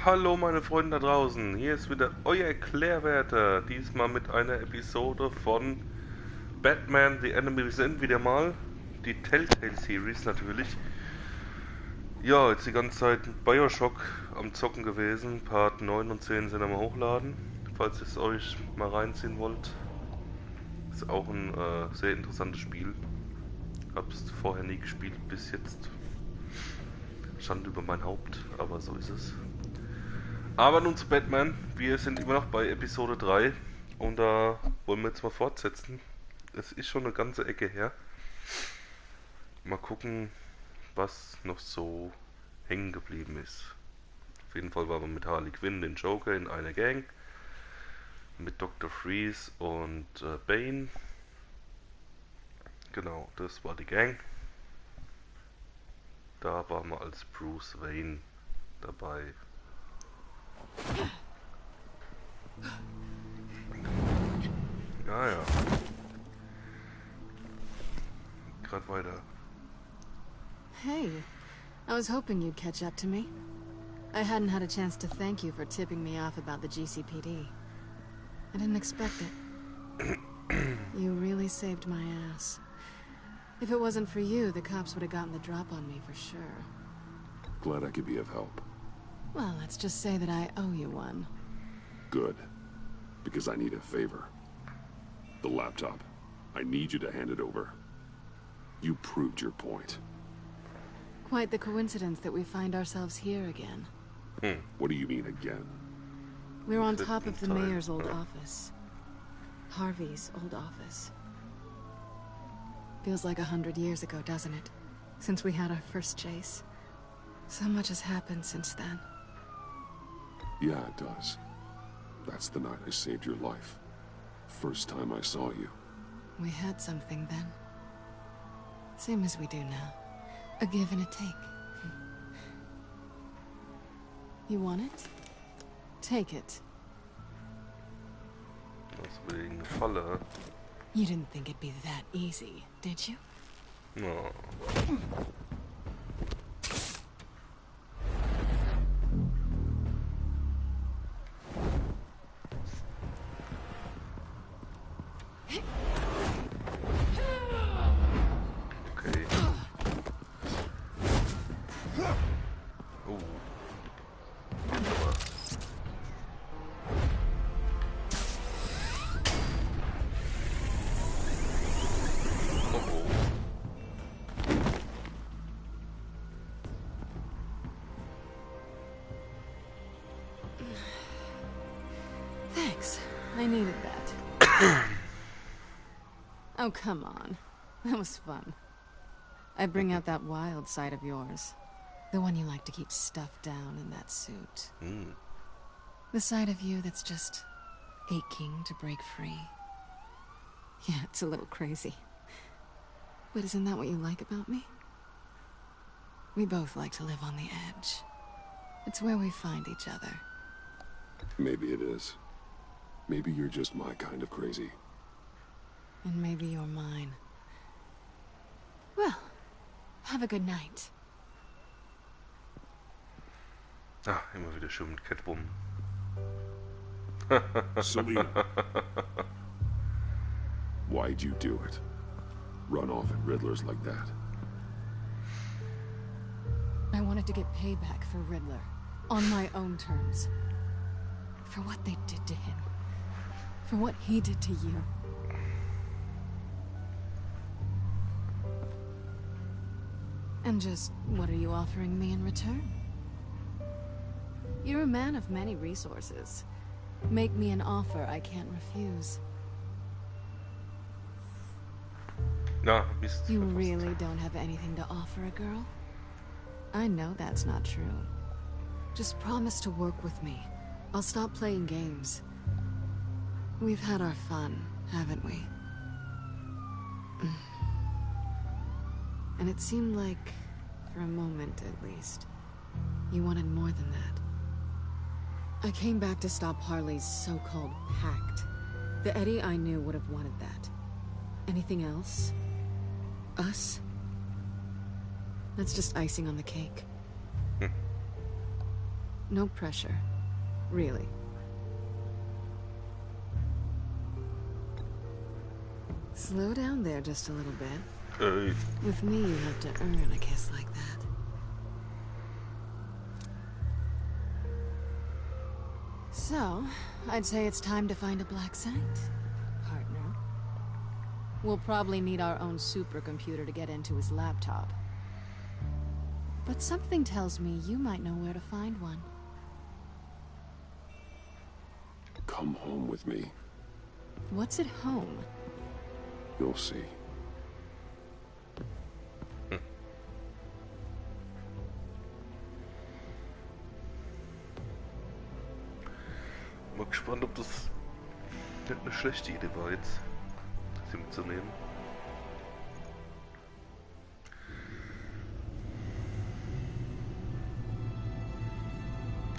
Hallo meine Freunde da draußen, hier ist wieder euer Klaerwaerter, diesmal mit einer Episode von Batman The Enemy Within wieder mal, die Telltale Series natürlich. Ja, jetzt die ganze Zeit Bioshock am Zocken gewesen, Part 9 und 10 sind am Hochladen, falls ihr es euch mal reinziehen wollt. Ist auch ein sehr interessantes Spiel, hab's vorher nie gespielt bis jetzt. Schande über mein Haupt, aber so ist es. Aber nun zu Batman. Wir sind immer noch bei Episode 3 und da wollen wir jetzt mal fortsetzen. Es ist schon eine ganze Ecke her. Mal gucken, was noch so hängen geblieben ist. Auf jeden Fall waren wir mit Harley Quinn, den Joker, in einer Gang. Mit Dr. Freeze und Bane. Genau, das war die Gang. Da waren wir als Bruce Wayne dabei. Ja. Grad weiter. Hey, I was hoping you'd catch up to me. I hadn't had a chance to thank you for tipping me off about the GCPD. I didn't expect it. You really saved my ass. If it wasn't for you, the cops would have gotten the drop on me for sure. Glad I could be of help. Well, let's just say that I owe you one. Good. Because I need a favor. The laptop. I need you to hand it over. You proved your point. Quite the coincidence that we find ourselves here again. What do you mean again? We're on top of the mayor's old office. Harvey's old office. Feels like 100 years ago, doesn't it? Since we had our first chase. So much has happened since then. Yeah, it does. That's the night I saved your life. First time I saw you. We had something then. Same as we do now. A give and a take. You want it? Take it. Das will eine Falle. You didn't think it'd be that easy, did you? No. Okay. Thanks. I needed that. Oh, come on. That was fun. I bring out that wild side of yours. The one you like to keep stuffed down in that suit. The side of you that's just aching to break free. Yeah, it's a little crazy. But isn't that what you like about me? We both like to live on the edge. It's where we find each other. Maybe it is. Maybe you're just my kind of crazy. And maybe you're mine. Well, have a good night. Ah, immer wieder schön mit Catwoman. Selena. Why'd you do it? Run off at Riddlers like that? I wanted to get payback for Riddler. On my own terms. For what they did to him. For what he did to you. And just what are you offering me in return? You're a man of many resources. Make me an offer I can't refuse. Na, bist You really don't have anything to offer a girl? I know that's not true. Just promise to work with me. I'll stop playing games. We've had our fun, haven't we? And it seemed like, for a moment at least, you wanted more than that. I came back to stop Harley's so-called pact. The Eddie I knew would have wanted that. Anything else? Us? That's just icing on the cake. No pressure. Really. Slow down there just a little bit. Hey. With me, you have to earn a kiss like that. So, I'd say it's time to find a black site, partner. We'll probably need our own supercomputer to get into his laptop. But something tells me you might know where to find one. Come home with me. What's at home? You'll see. Mal gespannt, ob das nicht eine schlechte Idee war jetzt, sie mitzunehmen.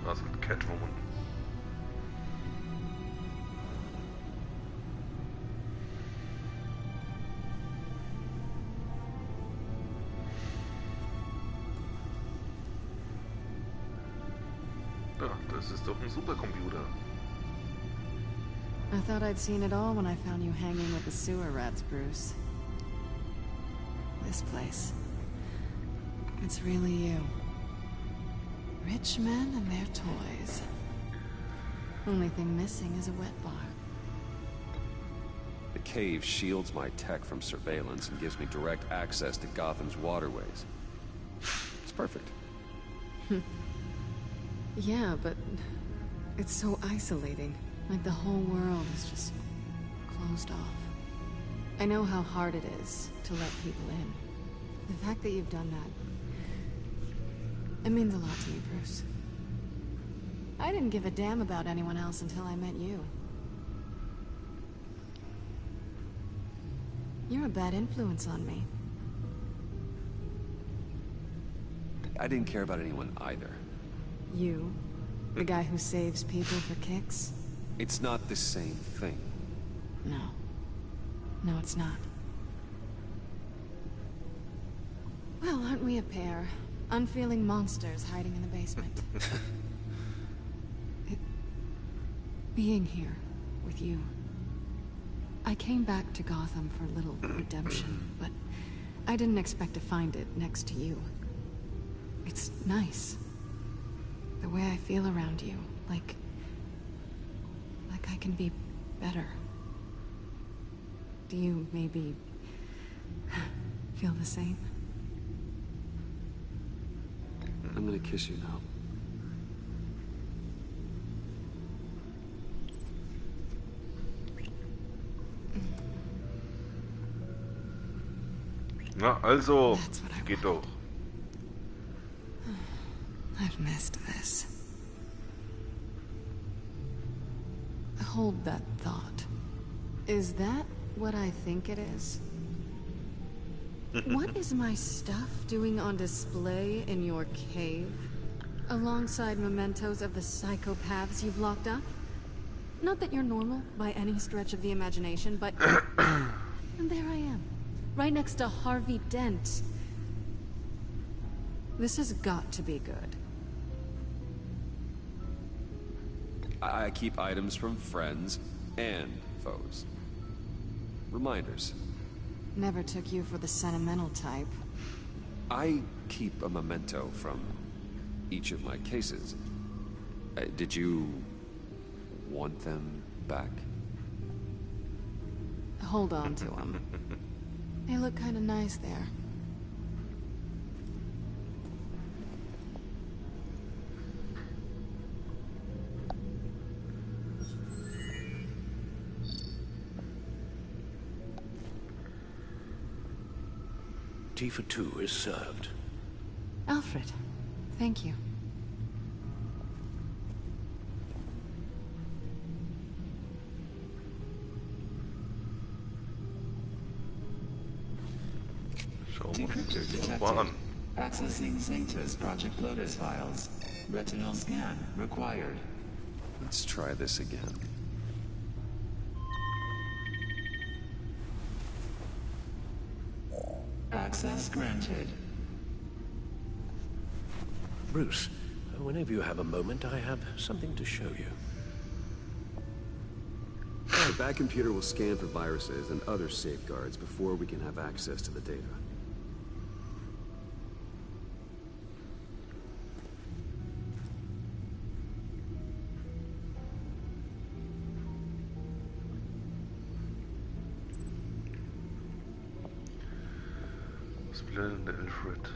Also mit Catwoman. Ja, das ist doch ein Supercomputer. I thought I'd seen it all when I found you hanging with the sewer rats, Bruce. This place. It's really you. Rich men and their toys. Only thing missing is a wet bar. The cave shields my tech from surveillance and gives me direct access to Gotham's waterways. It's perfect. Yeah, but it's so isolating. Like the whole world is just closed off. I know how hard it is to let people in. The fact that you've done that, it means a lot to me, Bruce. I didn't give a damn about anyone else until I met you. You're a bad influence on me. I didn't care about anyone either. You? The guy who saves people for kicks? It's not the same thing. No. No, it's not. Well, aren't we a pair? Unfeeling monsters hiding in the basement. Being here with you. I came back to Gotham for a little redemption, but I didn't expect to find it next to you. It's nice. The way I feel around you, like I can be better. Do you maybe feel the same? I'm gonna kiss you now. Na, also, That's what I geht want. doch. I've missed this. Hold that thought. Is that what I think it is? What is my stuff doing on display in your cave? Alongside mementos of the psychopaths you've locked up? Not that you're normal by any stretch of the imagination, but... And there I am, right next to Harvey Dent. This has got to be good. I keep items from friends and foes. Reminders. Never took you for the sentimental type. I keep a memento from each of my cases. Did you want them back? Hold on to them. They look kind of nice there. Tea for two is served. Alfred, thank you. Schauen wir Decryptor uns detected. mal an. Accessing Sanctus Project Lotus files. Retinal scan required. Let's try this again. Access granted. Bruce, whenever you have a moment, I have something to show you. The back computer will scan for viruses and other safeguards before we can have access to the data. Spielen der Alfred.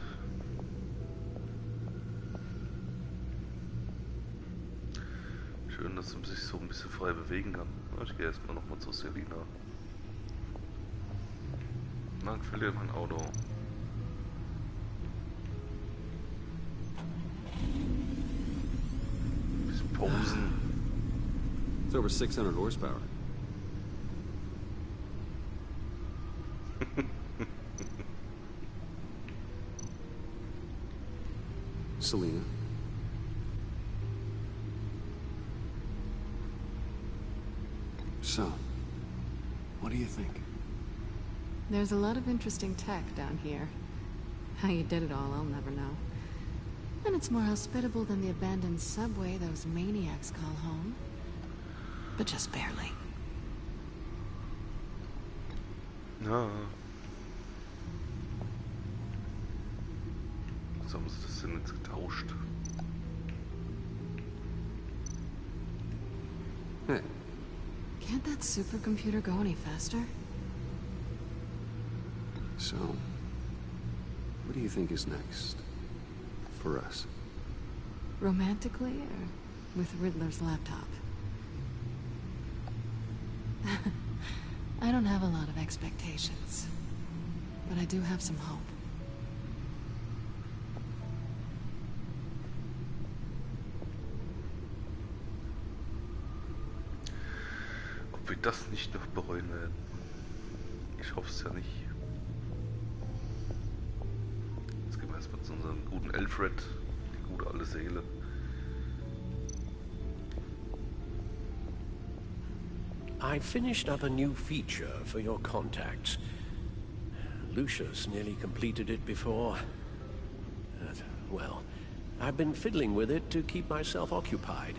Schön, dass man sich so ein bisschen frei bewegen kann. Ich gehe erstmal nochmal zu Selina. Na, gefällt dir mein Auto? Ein bisschen posen. It's over 600 horsepower. Selina. So, what do you think? There's a lot of interesting tech down here. How you did it all, I'll never know. And it's more hospitable than the abandoned subway those maniacs call home. But just barely. Ja. Was haben sie das denn jetzt getauscht? Hey, Can't that supercomputer go any faster? so, what do you think is next? For us? Romantically, or with Riddler's laptop? I don't have a lot of expectations, but I do have some hope. Ob wir das nicht noch bereuen werden? Ich hoffe es ja nicht. Jetzt gehen wir erstmal zu unserem guten Alfred, die gute alte Seele. I finished up a new feature for your contacts. Lucius nearly completed it before. Well, I've been fiddling with it to keep myself occupied.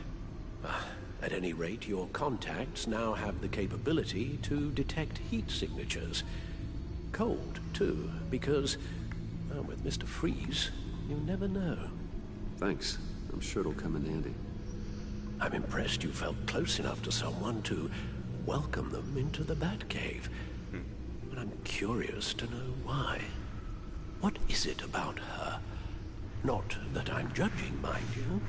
At any rate, your contacts now have the capability to detect heat signatures. Cold, too, because, well, with Mr. Freeze, you never know. Thanks. I'm sure it'll come in handy. I'm impressed you felt close enough to someone to welcome them into the Batcave. But I'm curious to know why. What is it about her? Not that I'm judging, mind you.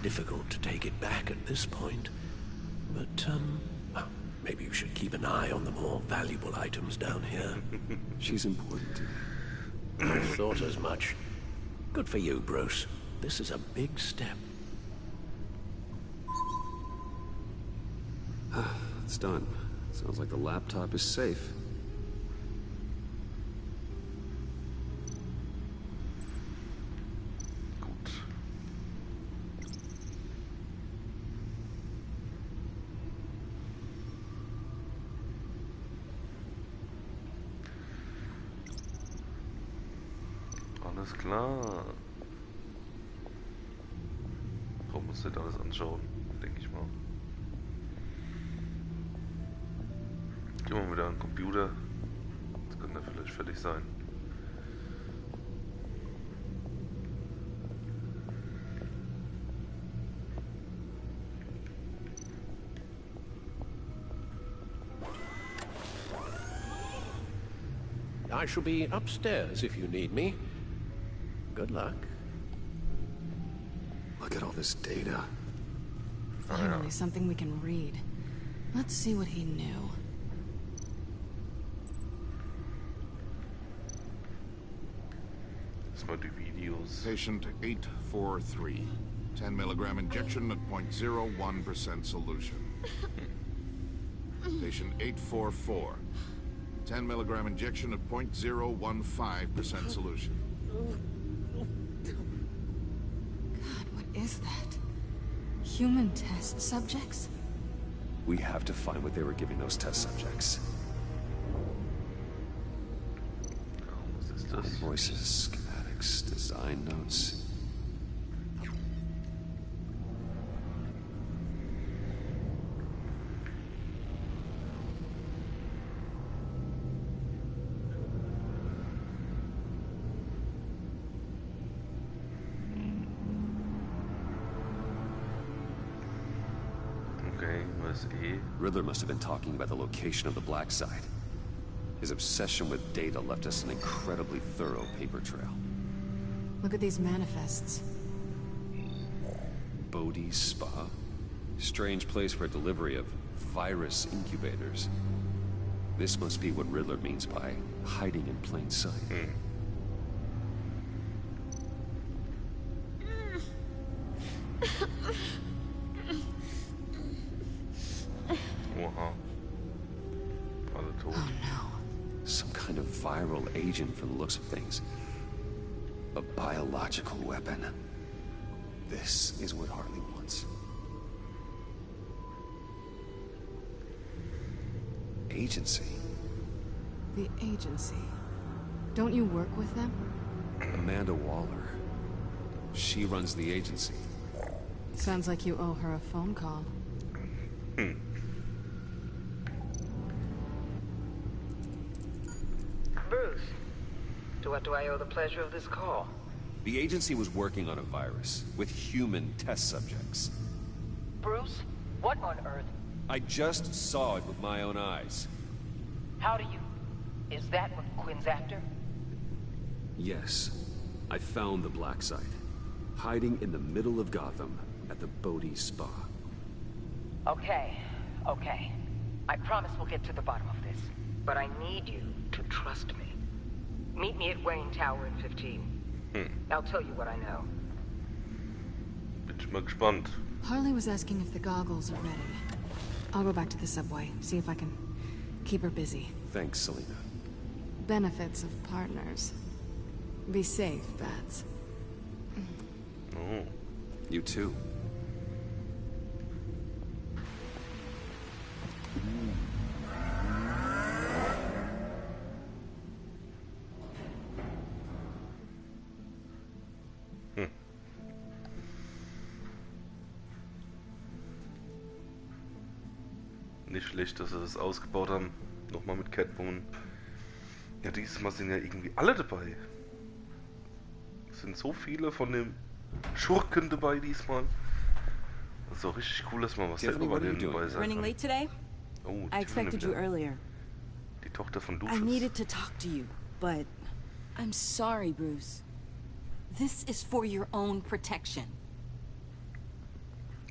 Difficult to take it back at this point. But, well, maybe you should keep an eye on the more valuable items down here. She's important to me. I thought as much. Good for you, Bruce. This is a big step. It's done. Sounds like the laptop is safe. Gut. Alles klar. Warum muss ich das alles anschauen? Denke ich mal. Gehen wir wieder an den Computer. Jetzt kann der vielleicht fertig sein. I shall be upstairs if you need me. Good luck. Look at all this data. Finally, something we can read. Let's see what he knew. Erstmal die Videos. Patient 843. 10 milligram injection at 0.01% solution. Patient 844. 10 milligram injection at 0.015% solution. God, what is that? Human test subjects? We have to find what they were giving those test subjects. Was ist das? Invoices, schematics, design notes. SE. Riddler must have been talking about the location of the black site. His obsession with data left us an incredibly thorough paper trail. Look at these manifests. Bodhi's Spa? Strange place for delivery of virus incubators. This must be what Riddler means by hiding in plain sight. Wow. Alle tot. Oh no. Some kind of viral agent from the looks of things. A biological weapon. This is what Harley wants. Agency? The agency. Don't you work with them? Amanda Waller. She runs the agency. Sounds like you owe her a phone call. Bruce, to what do I owe the pleasure of this call? The agency was working on a virus with human test subjects. Bruce, what on earth? I just saw it with my own eyes. How do you... Is that what Quinn's after? Yes, I found the black site, hiding in the middle of Gotham at the Bodhi Spa. Okay. I promise we'll get to the bottom of this. But I need you to trust me. Meet me at Wayne Tower in 15. I'll tell you what I know. Bin schon mal gespannt. Harley was asking if the goggles are ready. I'll go back to the subway, see if I can keep her busy. Thanks, Selena. Benefits of partners. Be safe, Bats. Oh. You too. Nicht schlecht, dass sie das ausgebaut haben. Nochmal mit Catwoman. Ja, dieses Mal sind ja irgendwie alle dabei. Es sind so viele von den Schurken dabei diesmal. Das ist auch richtig cool, dass man was Tiffany, selber bei what are you denen dabei doing? sein Running kann. late today? Oh, I Tiffany expected you wieder. earlier. Die Tochter von I Lucius. needed to talk to you, but I'm sorry, Bruce. This is for your own protection.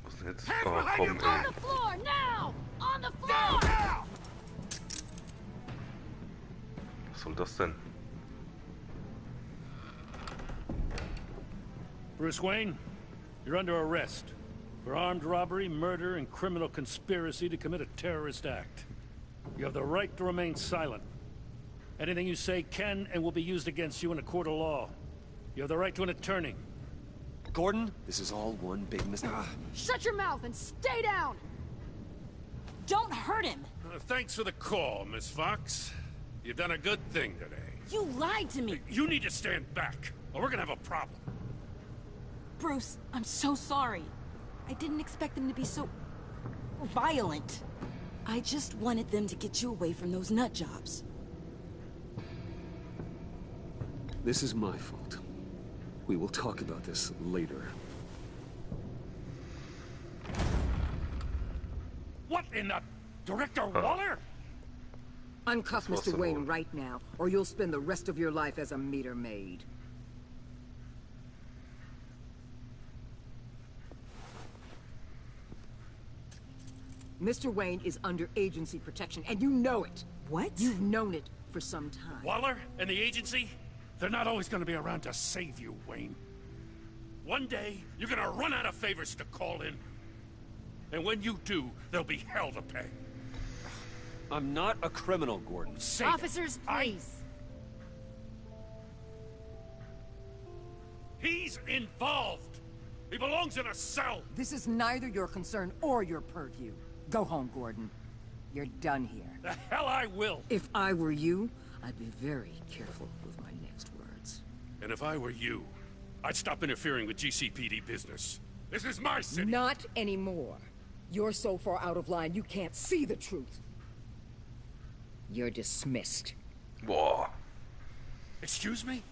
Was denn jetzt? Oh, komm, ey. floor, now! On the floor! Was soll das denn? Bruce Wayne, you're under arrest for armed robbery, murder, and criminal conspiracy to commit a terrorist act. You have the right to remain silent. Anything you say can and will be used against you in a court of law. You have the right to an attorney. Gordon, this is all one big mistake. Shut your mouth and stay down! Don't hurt him! Thanks for the call, Miss Fox. You've done a good thing today. You lied to me! You need to stand back, or we're gonna have a problem. Bruce, I'm so sorry. I didn't expect them to be so... violent. I just wanted them to get you away from those nut jobs. This is my fault. We will talk about this later. What in the... Director Waller? Uncuff That's Mr. possible. Wayne right now, or you'll spend the rest of your life as a meter maid. Mr. Wayne is under agency protection, and you know it. What? You've known it for some time. Waller and the agency? They're not always gonna be around to save you, Wayne. One day, you're gonna run out of favors to call in. And when you do, there'll be hell to pay. I'm not a criminal, Gordon. Say that. Officers, please. He's involved. He belongs in a cell. This is neither your concern or your purview. Go home, Gordon. You're done here. The hell I will. If I were you, I'd be very careful with my next words. And if I were you, I'd stop interfering with GCPD business. This is my city. Not anymore. You're so far out of line, you can't see the truth. You're dismissed. Boah. Excuse me?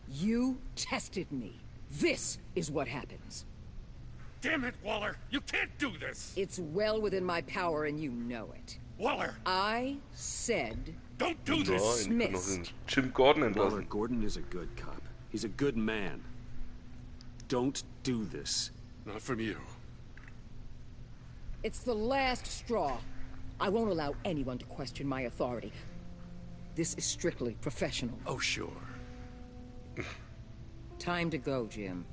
You tested me. This is what happens. damn it, Waller! You can't do this! It's well within my power and you know it. Waller! I said... Don't do this! Nein, ich kann noch den Jim Gordon Waller, entlassen. Gordon is a good cop. He's a good man. Don't do this. Not from you. It's the last straw. I won't allow anyone to question my authority. This is strictly professional. Oh, sure. Time to go, Jim.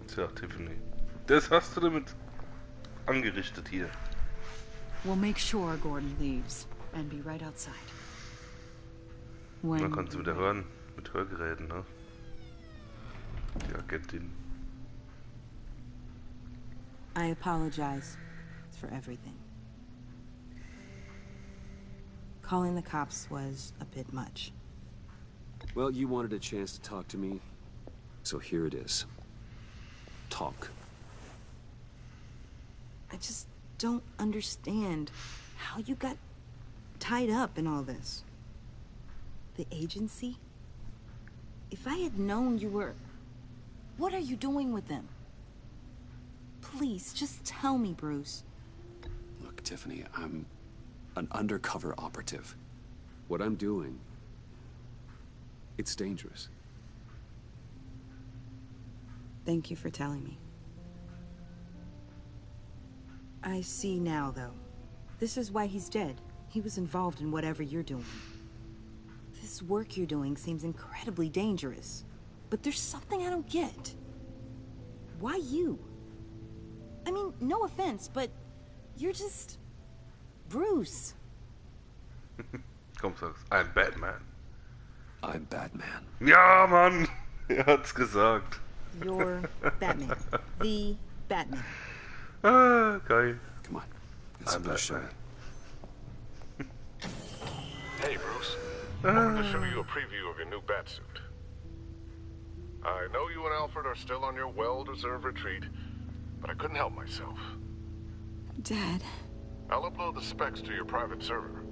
Tja, Tiffany. Das hast du damit angerichtet hier. We'll make sure Gordon leaves and be right outside. When Man kann sie wieder hören mit Hörgeräten, ne? Die Agentin. I apologize for everything. Calling the cops was a bit much. Well, you wanted a chance to talk to me, so here it is. Talk. I just don't understand how you got tied up in all this. The agency? If I had known you were... What are you doing with them? Please, just tell me, Bruce. Look, Tiffany, I'm an undercover operative. What I'm doing, it's dangerous. Thank you for telling me. I see now, though. This is why he's dead. He was involved in whatever you're doing. This work you're doing seems incredibly dangerous. But there's something I don't get. Why you? I mean, no offense, but you're just... Bruce. Komm, sag's. I'm Batman. I'm Batman. Ja, Mann! Er hat's gesagt. You're Batman. The Batman. Ah, geil. Come on. It's I'm Batman. Hey, Bruce. I wanted to show you a preview of your new batsuit. I know you and Alfred are still on your well-deserved retreat, but I couldn't help myself. Dad. I'll upload the specs to your private server.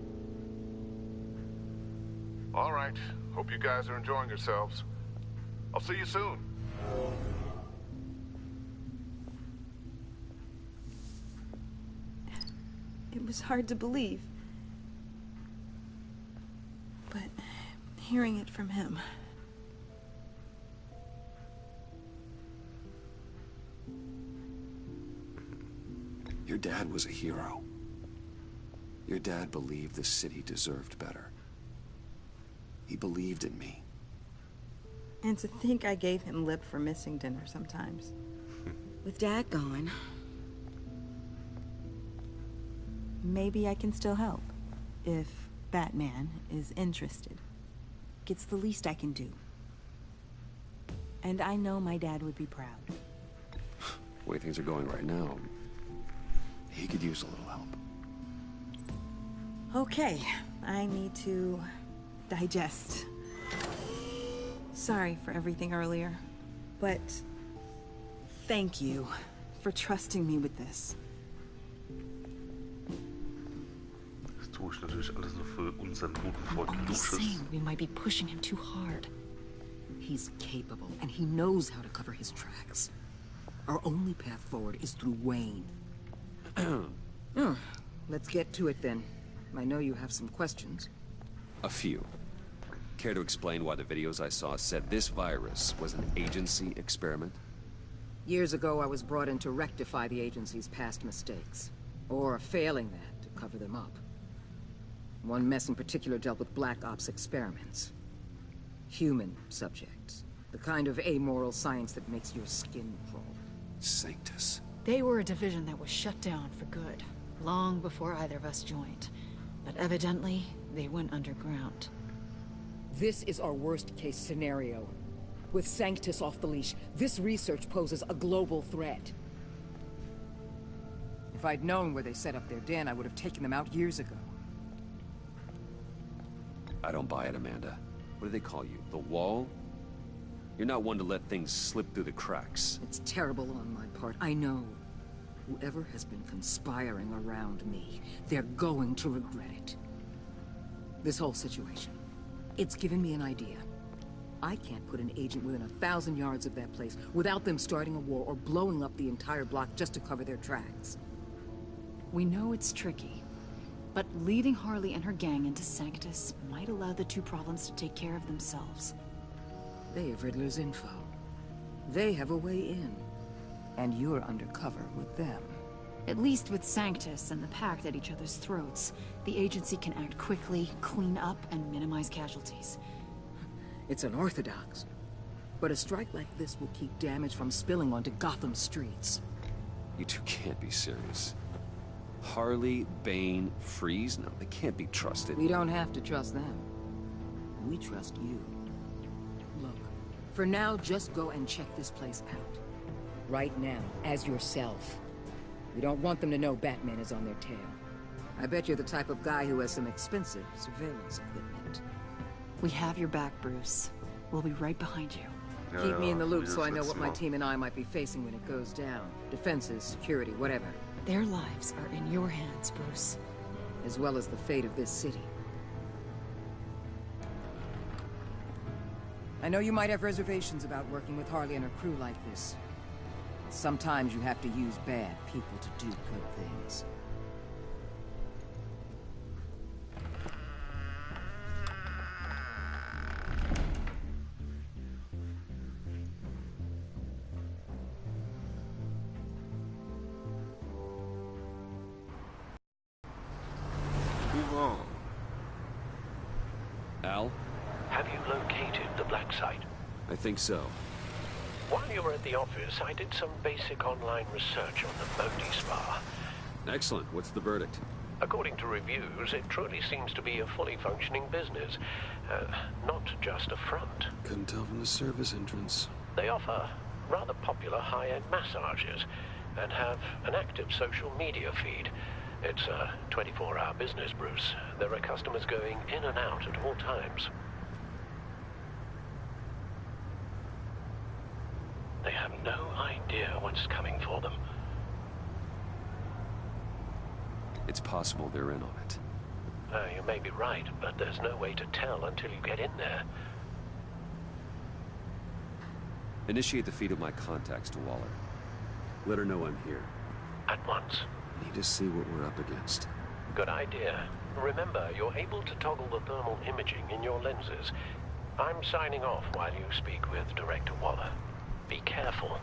All right. Hope you guys are enjoying yourselves. I'll see you soon. It was hard to believe. But hearing it from him... Your dad was a hero. Your dad believed the city deserved better. He believed in me. And to think I gave him lip for missing dinner sometimes. With Dad gone... Maybe I can still help. If Batman is interested. It's the least I can do. And I know my dad would be proud. The way things are going right now, he could use a little help. Okay, I need to digest. Sorry for everything earlier, but thank you for trusting me with this. Das tue ich natürlich alles nur für unseren guten Freund I'm Lucius. saying we might be pushing him too hard. He's capable, and he knows how to cover his tracks. Our only path forward is through Wayne. Let's get to it then. I know you have some questions. A few. Care to explain why the videos I saw said this virus was an agency experiment? Years ago, I was brought in to rectify the agency's past mistakes. Or failing that, to cover them up. One mess in particular dealt with Black Ops experiments. Human subjects. The kind of amoral science that makes your skin crawl. Sanctus. They were a division that was shut down for good, long before either of us joined. But evidently, they went underground. This is our worst-case scenario. With Sanctus off the leash, this research poses a global threat. If I'd known where they set up their den, I would have taken them out years ago. I don't buy it, Amanda. What do they call you? The Wall? You're not one to let things slip through the cracks. It's terrible on my part, I know. Whoever has been conspiring around me, they're going to regret it. This whole situation. It's given me an idea. I can't put an agent within 1,000 yards of that place without them starting a war or blowing up the entire block just to cover their tracks. We know it's tricky, but leading Harley and her gang into Sanctus might allow the two problems to take care of themselves. They have Riddler's info. They have a way in. And you're undercover with them. At least with Sanctus and the Pact at each other's throats, the agency can act quickly, clean up, and minimize casualties. It's unorthodox. But a strike like this will keep damage from spilling onto Gotham streets. You two can't be serious. Harley, Bane, Freeze? No, they can't be trusted. We don't have to trust them. We trust you. Look, for now, just go and check this place out. Right now, as yourself. We don't want them to know Batman is on their tail. I bet you're the type of guy who has some expensive surveillance equipment. We have your back, Bruce. We'll be right behind you. Keep me in the loop so I know what my team and I might be facing when it goes down. Defenses, security, whatever. Their lives are in your hands, Bruce. As well as the fate of this city. I know you might have reservations about working with Harley and her crew like this. Sometimes you have to use bad people to do good things. Move on. Al? Have you located the black site? I think so. While you were at the office, I did some basic online research on the Muhdi Spa. Excellent. What's the verdict? According to reviews, it truly seems to be a fully functioning business. Not just a front. Couldn't tell from the service entrance. They offer rather popular high-end massages and have an active social media feed. It's a 24-hour business, Bruce. There are customers going in and out at all times. They have no idea what's coming for them. It's possible they're in on it. You may be right, but there's no way to tell until you get in there. Initiate the feed of my contacts to Waller. Let her know I'm here. At once. Need to see what we're up against. Good idea. Remember, you're able to toggle the thermal imaging in your lenses. I'm signing off while you speak with Director Waller. Be careful.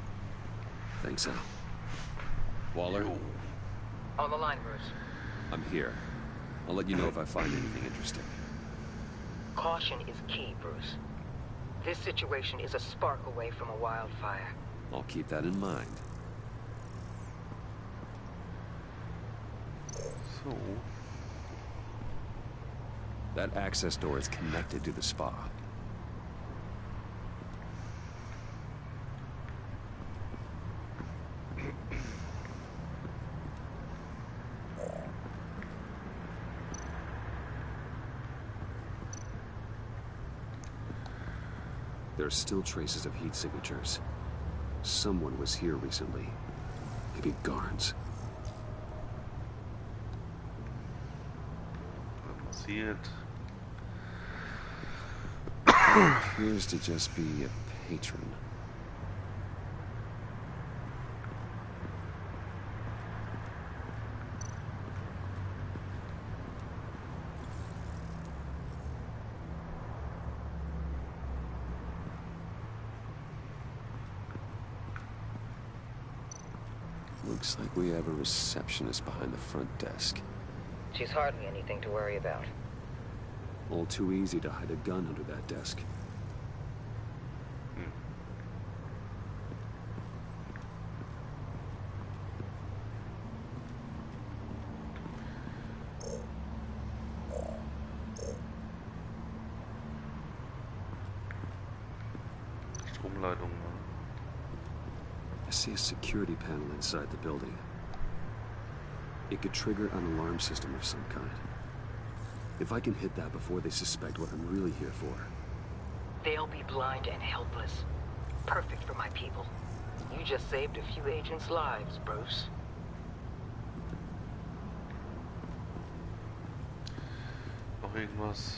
Thanks, Al. Waller? On the line, Bruce. I'm here. I'll let you know if I find anything interesting. Caution is key, Bruce. This situation is a spark away from a wildfire. I'll keep that in mind. So... that access door is connected to the spa. There are still traces of heat signatures. Someone was here recently. Maybe Garns. I don't see it. Appears to just be a patron. Looks like we have a receptionist behind the front desk. She's hardly anything to worry about. All too easy to hide a gun under that desk. Stromleitung. I see a security panel inside the building. It could trigger an alarm system of some kind. If I can hit that before they suspect what I'm really here for. They'll be blind and helpless. Perfect for my people. You just saved a few agents' lives, Bruce. Ach irgendwas?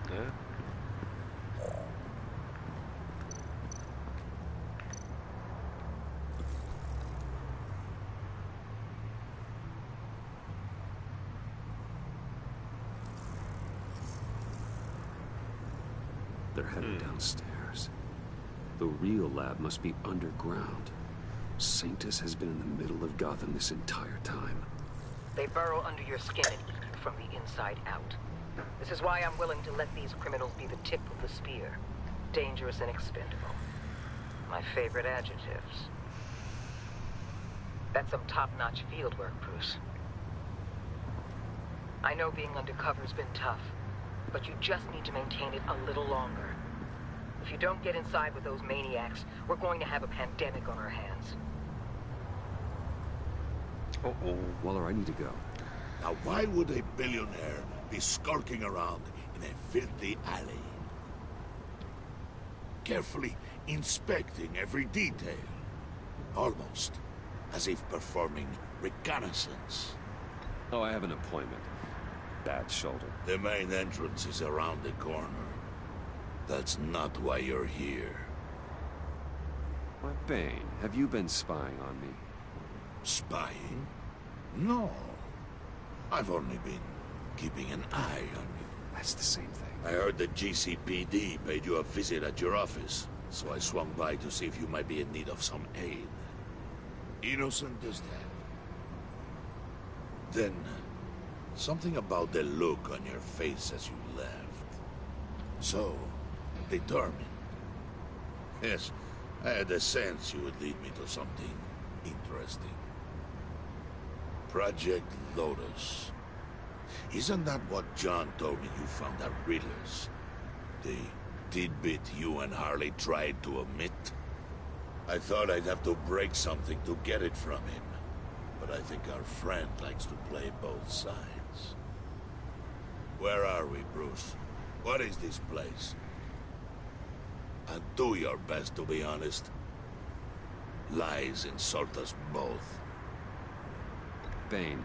Ne? They're heading downstairs. The real lab must be underground. Sanctus has been in the middle of Gotham this entire time. They burrow under your skin and eat you from the inside out. This is why I'm willing to let these criminals be the tip of the spear. Dangerous and expendable. My favorite adjectives. That's some top-notch field work, Bruce. I know being undercover's been tough, but you just need to maintain it a little longer. If you don't get inside with those maniacs, we're going to have a pandemic on our hands. Uh-oh. Waller, I need to go. Now why would a billionaire be skulking around in a filthy alley? Carefully inspecting every detail. Almost as if performing reconnaissance. Oh, I have an appointment. Bad shoulder. The main entrance is around the corner. That's not why you're here. Why, Bane, have you been spying on me? Spying? No. I've only been keeping an eye on you. That's the same thing. I heard the GCPD paid you a visit at your office, so I swung by to see if you might be in need of some aid. Innocent as that. Then, something about the look on your face as you left. So, determined. Yes, I had a sense you would lead me to something interesting. Project Lotus. Isn't that what John told me you found at Riddler's? The tidbit you and Harley tried to omit? I thought I'd have to break something to get it from him. But I think our friend likes to play both sides. Where are we, Bruce? What is this place? And do your best to be honest. Lies insult us both. Bane,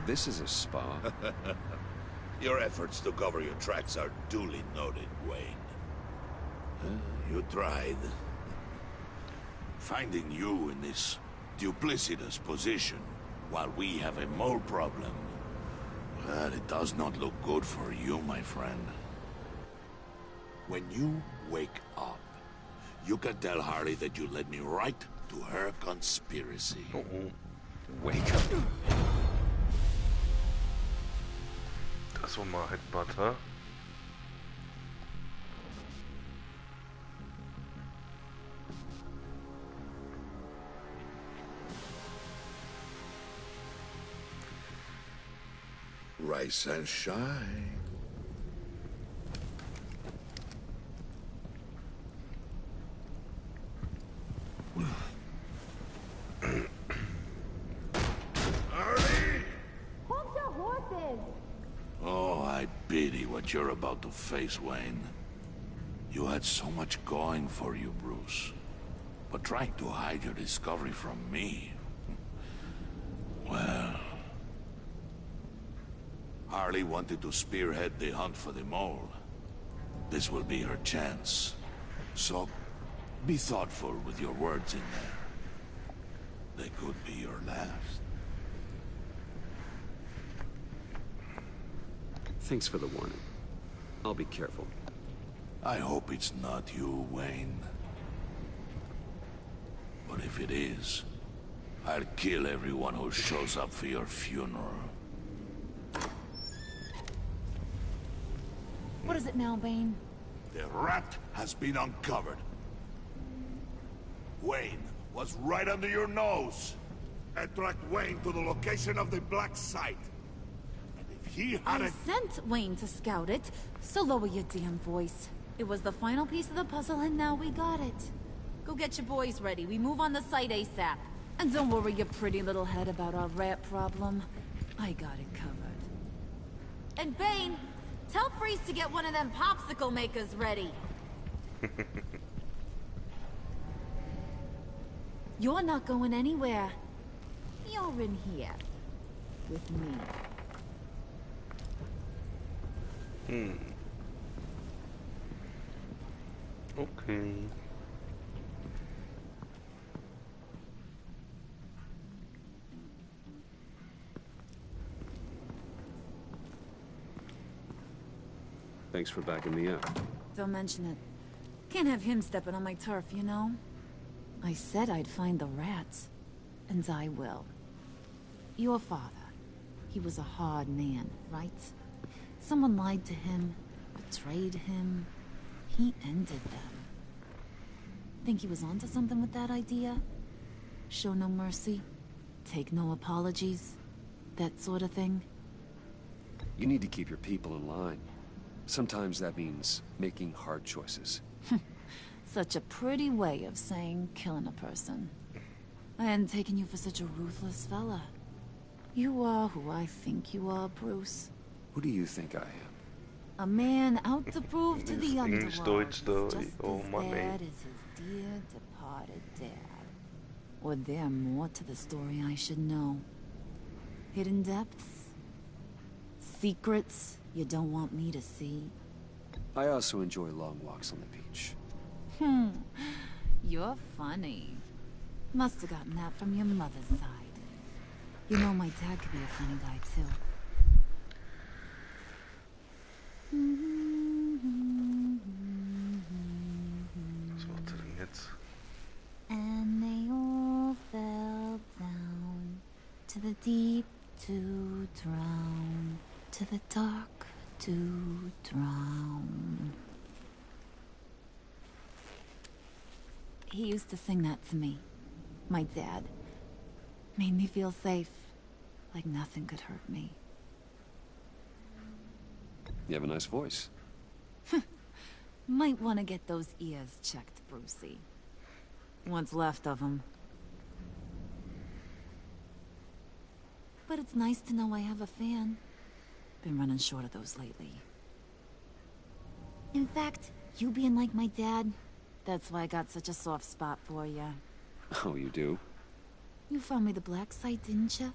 this is a spa. Your efforts to cover your tracks are duly noted, Wayne. You tried. Finding you in this duplicitous position while we have a mole problem. Well, it does not look good for you, my friend. When you wake up, you can tell Harley that you led me right to her conspiracy. Wake up. Das war mal Headbutter. Rise and shine. Oh, I pity what you're about to face, Wayne. You had so much going for you, Bruce. But trying to hide your discovery from me... Well... Harley wanted to spearhead the hunt for the mole. This will be her chance. So, be thoughtful with your words in there. They could be your last. Thanks for the warning. I'll be careful. I hope it's not you, Wayne. But if it is, I'll kill everyone who shows up for your funeral. What is it now, Bane? The rat has been uncovered. Wayne was right under your nose. I tracked Wayne to the location of the black site. And if he I hadn't... sent Wayne to scout it, so lower your damn voice. It was the final piece of the puzzle, and now we got it. Go get your boys ready. We move on the site ASAP. And don't worry your pretty little head about our rat problem. I got it covered. And Bane, tell Freeze to get one of them popsicle makers ready. You're not going anywhere. You're in here. With me. Okay. Thanks for backing me up. Don't mention it. Can't have him stepping on my turf, you know? I said I'd find the rats. And I will. Your father. He was a hard man, right? Someone lied to him, betrayed him. He ended them. Think he was onto something with that idea? Show no mercy? Take no apologies? That sort of thing? You need to keep your people in line. Sometimes that means making hard choices. Such a pretty way of saying killing a person. I hadn't taken you for such a ruthless fella. You are who I think you are, Bruce. Who do you think I am? A man out to prove to the underworld Deutsch though. just Oh, as my bad man. as his dear departed dad. Or there more to the story I should know. Hidden depths? Secrets you don't want me to see? I also enjoy long walks on the beach. You're funny. Must have gotten that from your mother's side. You know my dad could be a funny guy too. Was macht er denn jetzt? And they all fell down to the deep to drown, to the dark to drown. He used to sing that to me. My dad. Made me feel safe. Like nothing could hurt me. You have a nice voice. Might want to get those ears checked, Brucey. What's left of them. But it's nice to know I have a fan. Been running short of those lately. In fact, you being like my dad, that's why I got such a soft spot for you. Oh, you do? You found me the black site, didn't you?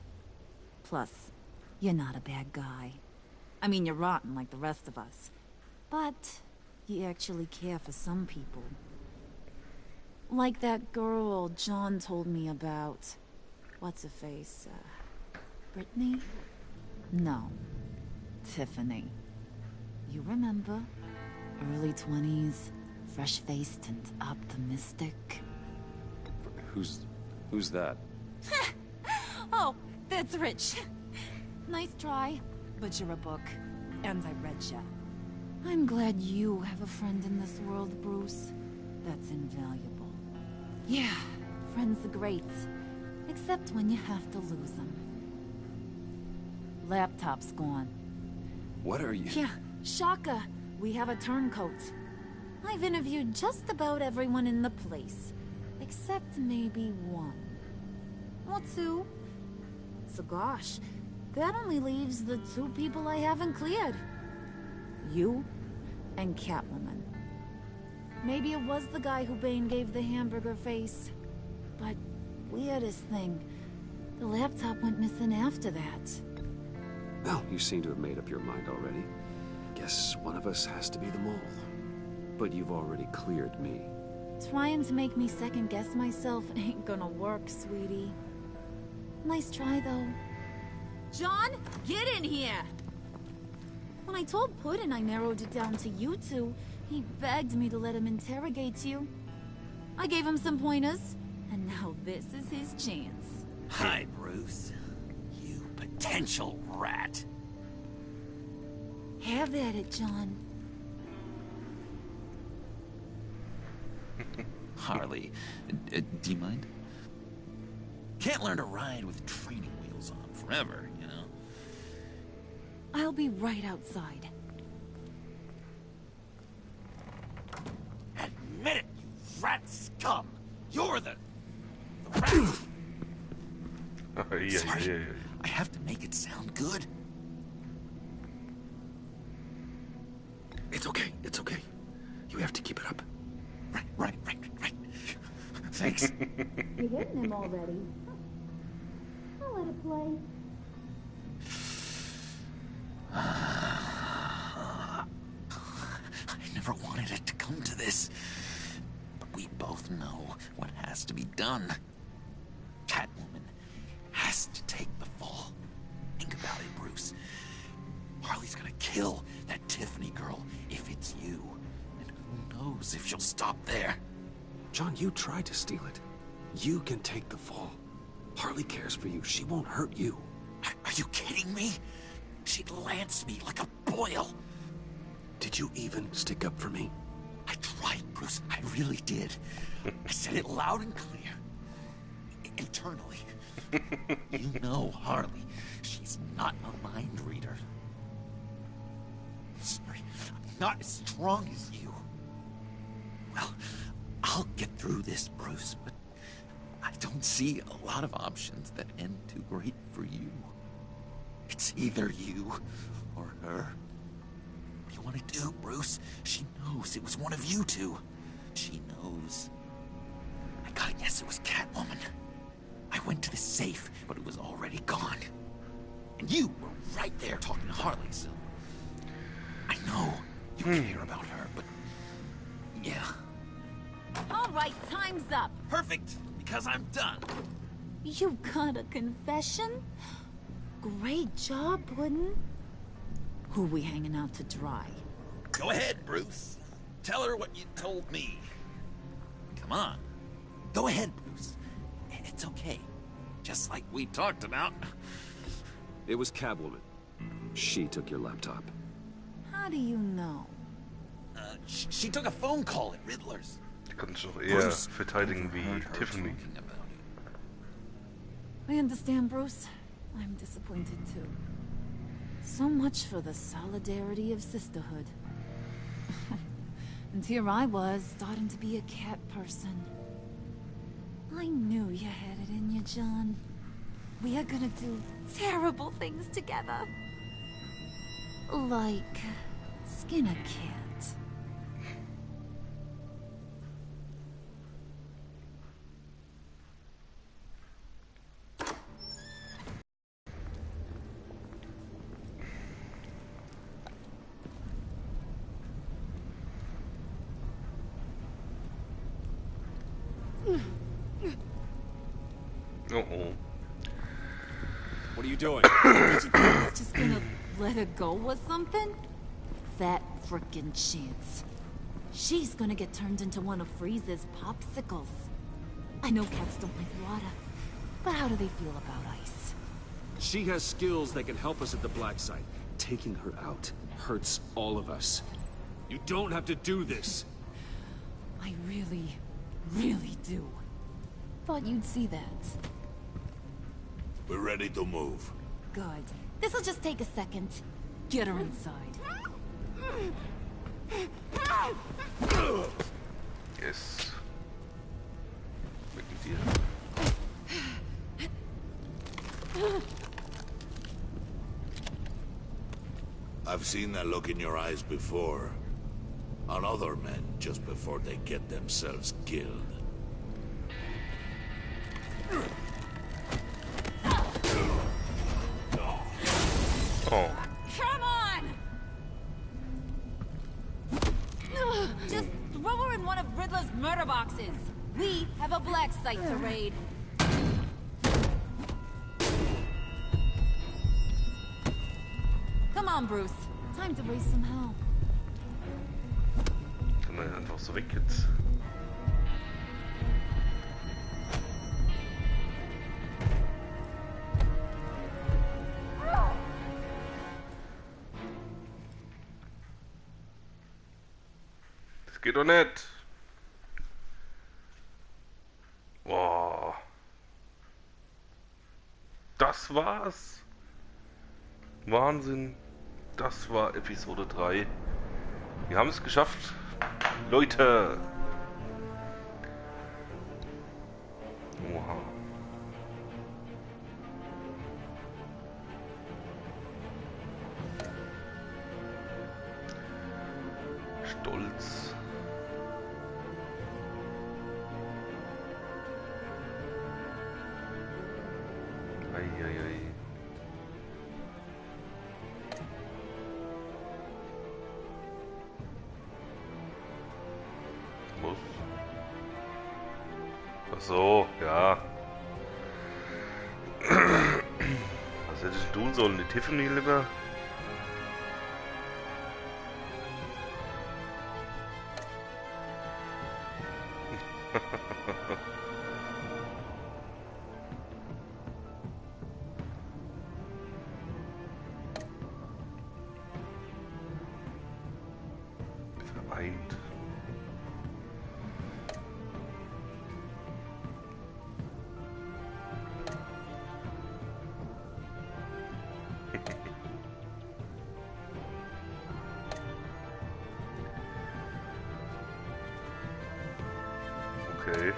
Plus, you're not a bad guy. I mean, you're rotten like the rest of us. But you actually care for some people. Like that girl John told me about. What's her face? Brittany? No. Tiffany. You remember? Early 20s, fresh-faced and optimistic. Who's that? Oh, that's Rich. Nice try, but you're a book, and I read ya. I'm glad you have a friend in this world, Bruce. That's invaluable. Yeah, friends are great, except when you have to lose them. Laptop's gone. What are you... Yeah, shocker. We have a turncoat. I've interviewed just about everyone in the place, except maybe one. Or two. So gosh, that only leaves the two people I haven't cleared. You and Catwoman. Maybe it was the guy who Bane gave the hamburger face. But weirdest thing, the laptop went missing after that. Well, you seem to have made up your mind already. Guess one of us has to be the mole. But you've already cleared me. Trying to make me second-guess myself ain't gonna work, sweetie. Nice try, though. John, get in here! When I told Puddin' I narrowed it down to you two, he begged me to let him interrogate you. I gave him some pointers, and now this is his chance. Hi, Bruce. You potential rat. Have at it, John. Harley, do you mind? Can't learn to ride with training wheels on forever, you know? I'll be right outside. Admit it, you rat scum! You're the rat! Sorry, I have to make it sound good. It's okay, it's okay. You have to keep it up. Right. sakes. You're hitting him already. I'll let it play. I never wanted it to come to this. But we both know what has to be done. Catwoman has to take the fall. Think about it, Bruce. Harley's gonna kill that Tiffany girl if it's you. And who knows if she'll stop there. John, you tried to steal it. You can take the fall. Harley cares for you. She won't hurt you. Are you kidding me? She'd lance me like a boil. Did you even stick up for me? I tried, Bruce. I really did. I said it loud and clear. Internally. You know Harley. She's not a mind reader. Sorry, I'm not as strong as you. Well, I'll get through this, Bruce, but I don't see a lot of options that end too great for you. It's either you or her. What do you want to do, Bruce? She knows it was one of you two. She knows. I gotta guess it was Catwoman. I went to the safe, but it was already gone. And you were right there talking to Harley, so... I know you care about her, but... yeah. All right, time's up. Perfect, because I'm done. You got a confession? Great job, Puddin'. Who we hanging out to dry? Go ahead, Bruce. Tell her what you told me. Come on. Go ahead, Bruce. It's okay. Just like we talked about. It was Catwoman. She took your laptop. How do you know? She took a phone call at Riddler's. Ich kann es doch eher verteidigen wie Tiffany. I understand, Bruce. I'm disappointed too. So much for the solidarity of sisterhood. And here I was, starting to be a cat person. I knew you had it in you, John. We are gonna do terrible things together. Like skin a cat. Uh-oh. What are you doing? Just gonna let her go or something? That frickin' chance. She's gonna get turned into one of Freeze's popsicles. I know cats don't like water, but how do they feel about ice? She has skills that can help us at the black site. Taking her out hurts all of us. You don't have to do this. I really, really do. Thought you'd see that. We're ready to move. Good. This'll just take a second. Get her inside. Yes. Mit dir. I've seen that look in your eyes before. On other men just before they get themselves killed. Oh. Come on! Just throw her in one of Riddler's murder boxes. We have a black site to raid. Come on, Bruce. Time to raise some hell. Kann er einfach so weg jetzt. Das geht doch nicht. Boah. Das war's. Wahnsinn. Das war Episode 3. Wir haben es geschafft. Leute. Oha. Stolz. Eieiei. Muss. Ach so, ja. Was hätte ich tun sollen? Die Tiffany lieber? Vereint. Okay.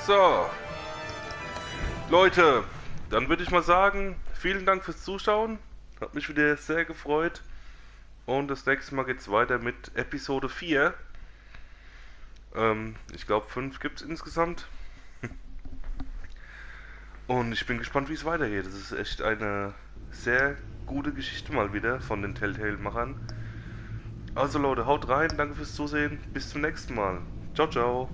So. Leute, dann würde ich mal sagen, vielen Dank fürs Zuschauen. Hat mich wieder sehr gefreut. Und das nächste Mal geht's weiter mit Episode 4. Ich glaube 5 gibt es insgesamt. Und ich bin gespannt, wie es weitergeht. Das ist echt eine sehr gute Geschichte mal wieder von den Telltale-Machern. Also Leute, haut rein, danke fürs Zusehen, bis zum nächsten Mal. Ciao, ciao.